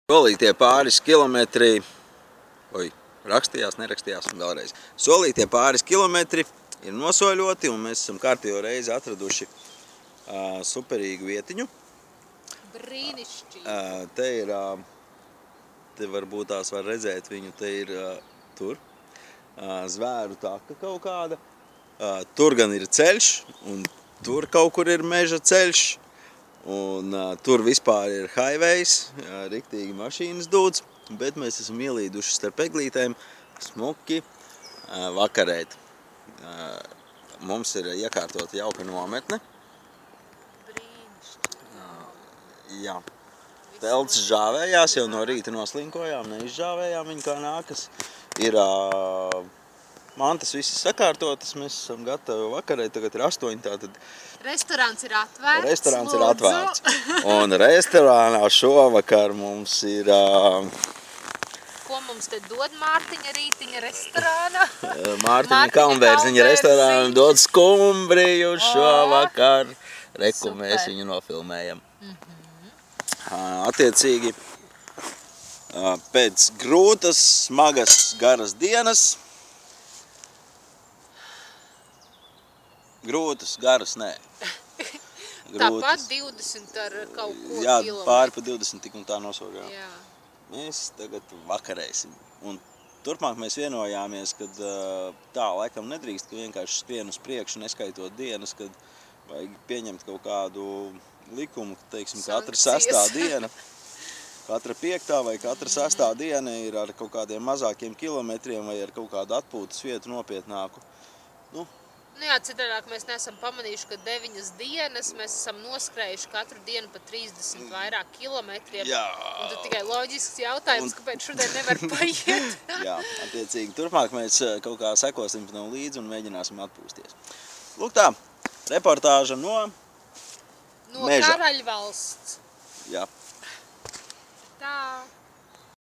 Solītie pāris kilometri, rakstījās, nerakstījās un vēlreiz. Solītie pāris kilometri ir nosoļoti un mēs esam kārtējo reizi atraduši superīgu vietiņu. Brīnišķīgi. Te varbūt tās var redzēt viņu, te ir tur zvēru taka kaut kāda. Tur gan ir ceļš un tur kaut kur ir meža ceļš. Un tur vispār ir highways, riktīgi mašīnas dūds, bet mēs esam ielīduši starp eglītēm smuki vakarēt. Mums ir iekārtota jauka nometne. Brīnišķīgi. Jā. Telts žāvējās, jau no rīta noslinkojām, neizžāvējām viņu kā nākas. Ir mantas visas sakārtotas, mēs esam gatavi vakarēt, tagad ir 8, tātad Restorāns ir atvērts. Restorāns ir atvērts. Un restorānā šovakar mums ir... Ko mums te dod Mārtiņa Rītiņa restorānā? Mārtiņa Kalnbērziņa restorāna dod skumbriju šovakar. Reku mēs viņu nofilmējam. Attiecīgi, pēc grūtas, smagas, garas dienas, grūtas, garas, nē. Tāpat 20 ar kaut ko jā, kilometru. pāri pa 20 tik un tā nosogām. Jā. Mēs tagad vakarēsim. Un turpmāk mēs vienojāmies, ka tā laikam nedrīkst, ka vienkārši skrien uz priekšu, neskaitot dienas, kad vajag pieņemt kaut kādu likumu, ka, teiksim, katra 6. diena, katra 5. vai katra 6. diena ir ar kaut kādiem mazākiem kilometriem vai ar kaut kādu atpūtas vietu nopietnāku. Nu jā, citādāk mēs neesam pamanījuši, ka 9 dienas mēs esam noskrējuši katru dienu pa 30 vairāk kilometriem. Jā. Un tad tikai loģisks jautājums, kāpēc šodien nevar paiet. Jā, attiecīgi. Turpmāk mēs kaut kā sekosim tam līdzi un mēģināsim atpūsties. Lūk tā, reportāža no No meža. Karaļvalsts. Jā. Tā.